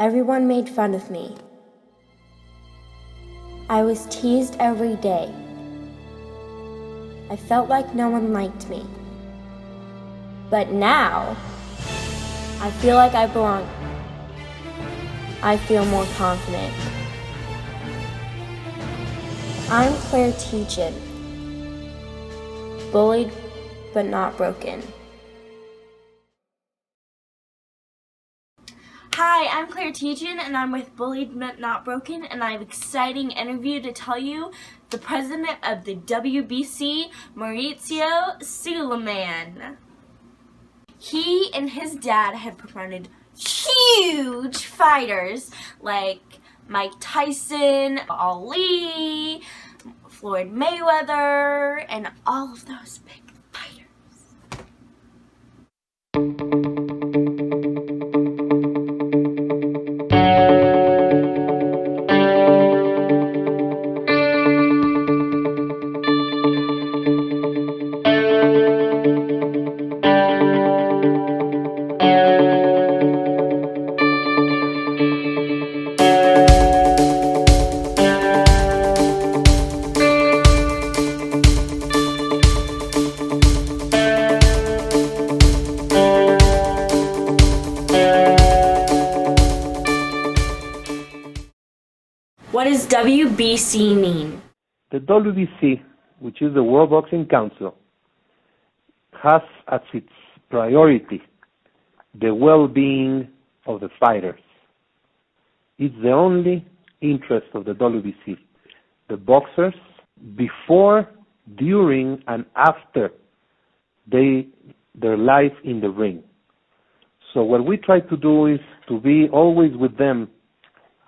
Everyone made fun of me. I was teased every day. I felt like no one liked me. But now, I feel like I belong. I feel more confident. I'm Claire Tietgen. Bullied, but not broken. Hi, I'm Claire Tietgen, and I'm with Bullied but Not Broken, and I have an exciting interview to tell you. The president of the WBC, Mauricio Sulaiman. He and his dad have promoted huge fighters like Mike Tyson, Ali, Floyd Mayweather, and all of those big fighters. What does WBC mean? The WBC, which is the World Boxing Council, has as its priority the well-being of the fighters. It's the only interest of the WBC. The boxers, before, during, and after their life in the ring. So what we try to do is to be always with them,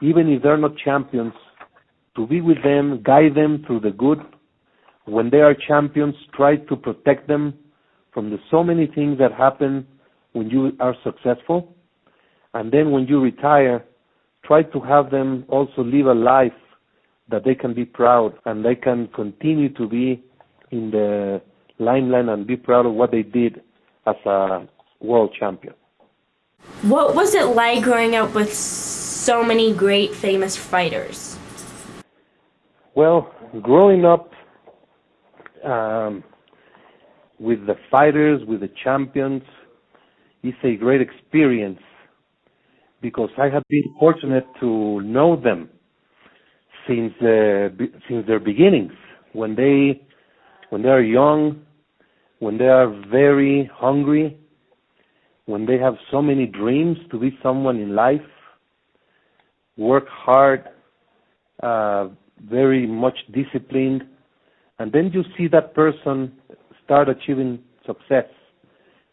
even if they're not champions, to be with them, guide them through the good. When they are champions, try to protect them from the so many things that happen when you are successful. And then when you retire, try to have them also live a life that they can be proud and they can continue to be in the limelight and be proud of what they did as a world champion. What was it like growing up with so many great famous fighters? Well, growing up with the fighters, with the champions, is a great experience because I have been fortunate to know them since their beginnings, when they are young, when they are very hungry, when they have so many dreams to be someone in life, work hard, very much disciplined, and then you see that person start achieving success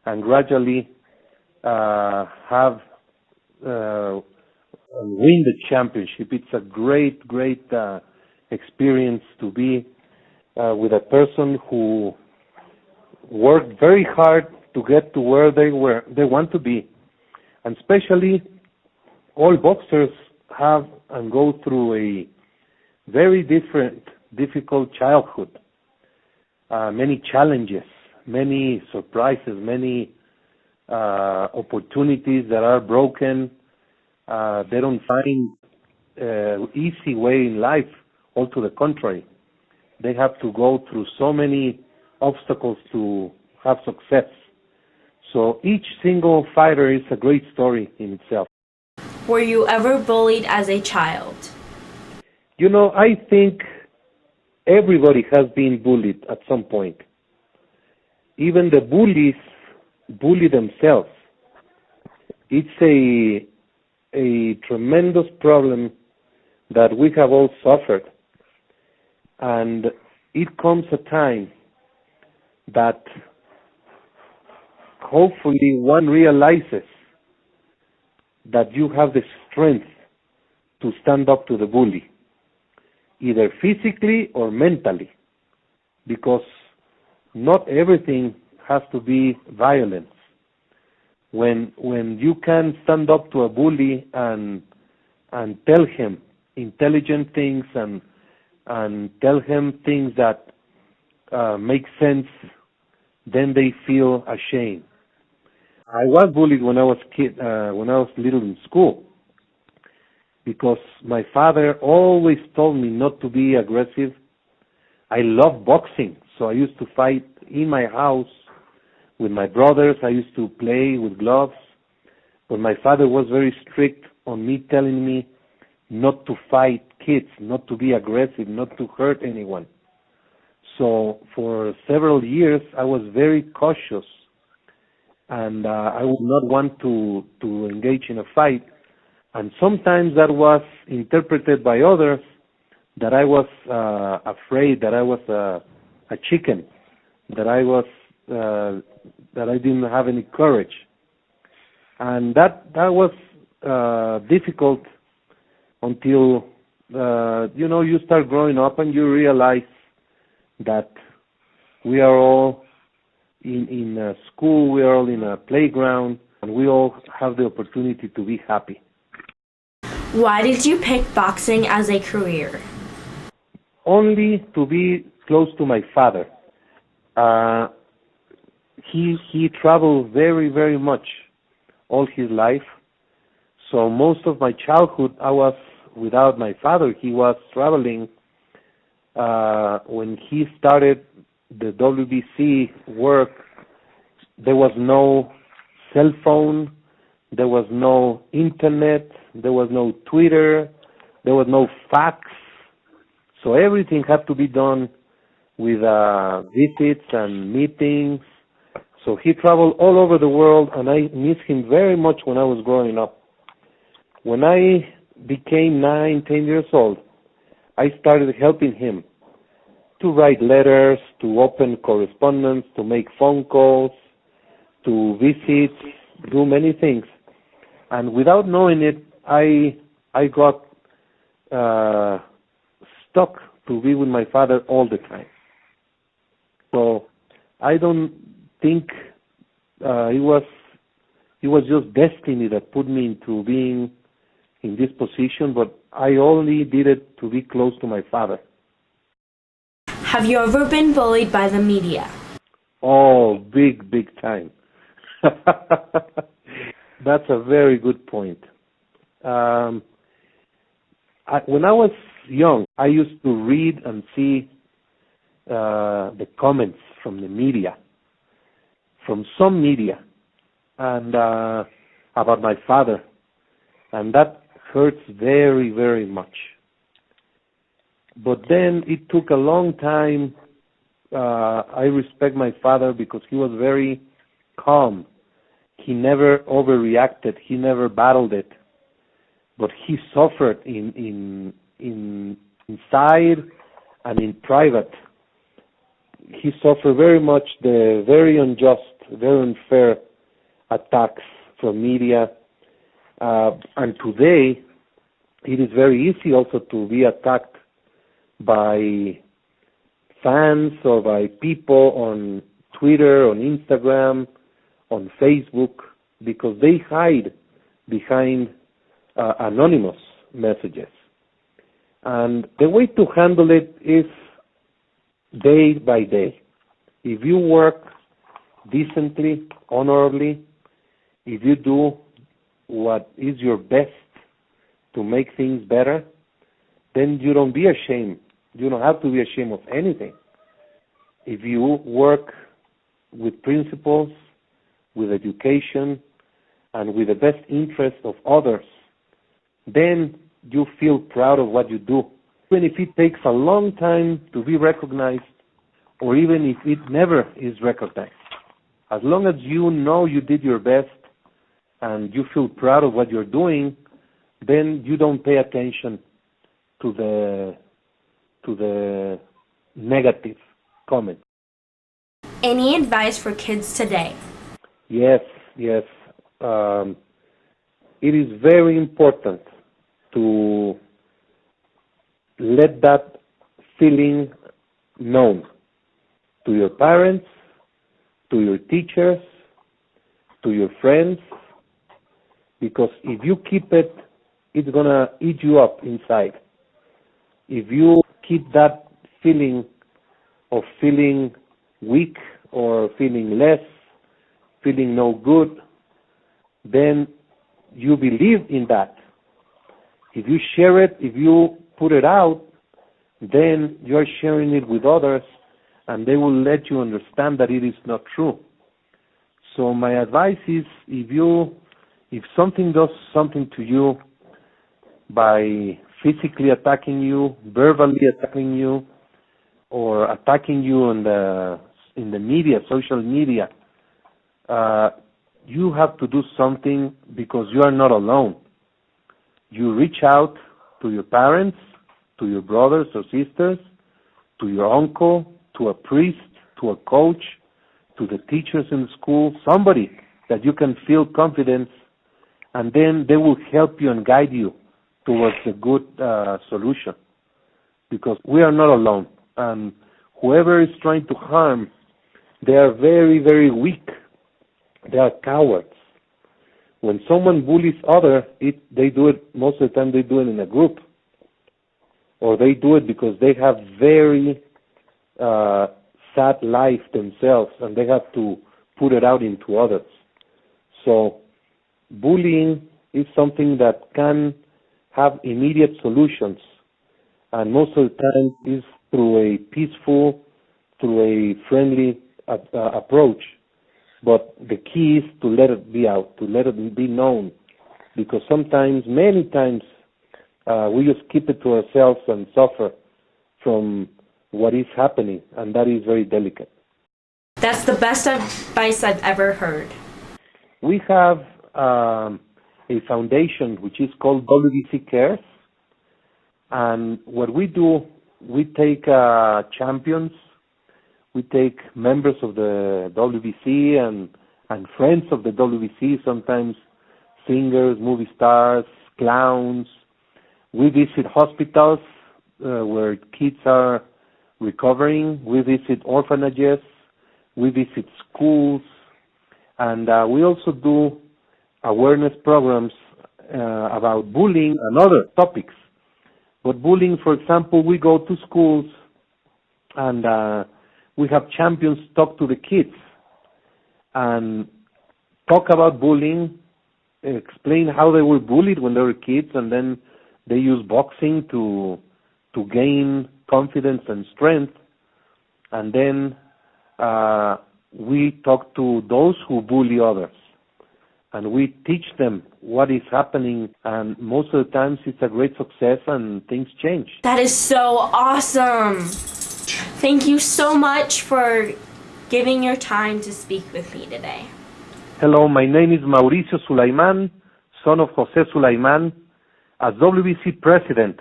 and gradually win the championship. It's a great experience to be with a person who worked very hard to get to where they want to be. And especially all boxers have and go through a very difficult childhood, many challenges, many surprises, many opportunities that are broken. They don't find easy way in life. All to the contrary, they have to go through so many obstacles to have success. So each single fighter is a great story in itself. Were you ever bullied as a child? You know, I think everybody has been bullied at some point. Even the bullies bully themselves. It's a tremendous problem that we have all suffered. And it comes a time that hopefully one realizes that you have the strength to stand up to the bully, either physically or mentally, because not everything has to be violence. When you can stand up to a bully and tell him intelligent things and tell him things that make sense, then they feel ashamed. I was bullied when I was little in school, because my father always told me not to be aggressive. I love boxing, so I used to fight in my house with my brothers. I used to play with gloves, but my father was very strict on me, telling me not to fight kids, not to be aggressive, not to hurt anyone. So for several years, I was very cautious, and I would not want to engage in a fight. And sometimes that was interpreted by others that I was afraid, that I was a chicken, that I didn't have any courage. And that was difficult until you start growing up and you realize that we are all in a school, we are all in a playground, and we all have the opportunity to be happy. Why did you pick boxing as a career? Only to be close to my father. He traveled very, very much all his life. So most of my childhood, I was without my father. He was traveling. When he started the WBC work, there was no cell phone, there was no internet, there was no Twitter, there was no fax. So everything had to be done with visits and meetings. So he traveled all over the world, and I miss him very much when I was growing up. When I became 9, 10 years old, I started helping him to write letters, to open correspondence, to make phone calls, to visit, do many things. And without knowing it, I got stuck to be with my father all the time. So I don't think it was just destiny that put me into being in this position, but I only did it to be close to my father. Have you ever been bullied by the media? Oh, big time. That's a very good point. When I was young, I used to read and see the comments from the media, from some media, and about my father, and that hurts very, very much. But then it took a long time. I respect my father because he was very calm. He never overreacted. He never battled it. But he suffered inside and in private. He suffered very much the very unjust, very unfair attacks from media. And today, it is very easy also to be attacked by fans or by people on Twitter, on Instagram, on Facebook, because they hide behind anonymous messages. And the way to handle it is day by day. If you work decently, honorably, if you do what is your best to make things better, then you don't be ashamed. You don't have to be ashamed of anything. If you work with principles, with education, and with the best interest of others, then you feel proud of what you do. Even if it takes a long time to be recognized, or even if it never is recognized. As long as you know you did your best and you feel proud of what you're doing, then you don't pay attention to the negative comments. Any advice for kids today? Yes. It is very important to let that feeling known to your parents, to your teachers, to your friends, because if you keep it, it's going to eat you up inside. If you keep that feeling of feeling weak or feeling less, feeling no good, then you believe in that. If you share it, if you put it out, then you're sharing it with others, and they will let you understand that it is not true. So my advice is, if something does something to you by physically attacking you, verbally attacking you, or attacking you in the media, social media, you have to do something, because you are not alone. You reach out to your parents, to your brothers or sisters, to your uncle, to a priest, to a coach, to the teachers in the school, somebody that you can feel confidence, and then they will help you and guide you towards a good solution. Because we are not alone, and whoever is trying to harm, they are very, very weak. They are cowards. When someone bullies others, they do it, most of the time they do it in a group, or they do it because they have very sad life themselves, and they have to put it out into others. So bullying is something that can have immediate solutions, and most of the time is through a peaceful, through a friendly approach. But the key is to let it be out, to let it be known, because sometimes, many times, we just keep it to ourselves and suffer from what is happening, and that is very delicate. That's the best advice I've ever heard. We have a foundation which is called WBC Cares, and what we do, we take champions, we take members of the WBC and friends of the WBC, sometimes singers, movie stars, clowns. We visit hospitals where kids are recovering. We visit orphanages. We visit schools. And we also do awareness programs about bullying and other topics. But bullying, for example, we go to schools and we have champions talk to the kids and talk about bullying, explain how they were bullied when they were kids, and then they use boxing to gain confidence and strength. And then we talk to those who bully others, and we teach them what is happening, and most of the times it's a great success and things change. That is so awesome. Thank you so much for giving your time to speak with me today. Hello, my name is Mauricio Sulaiman, son of Jose Sulaiman. As WBC president,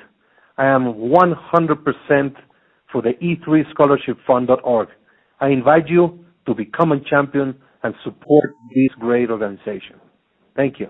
I am 100% for the E3scholarshipfund.org. I invite you to become a champion and support this great organization. Thank you.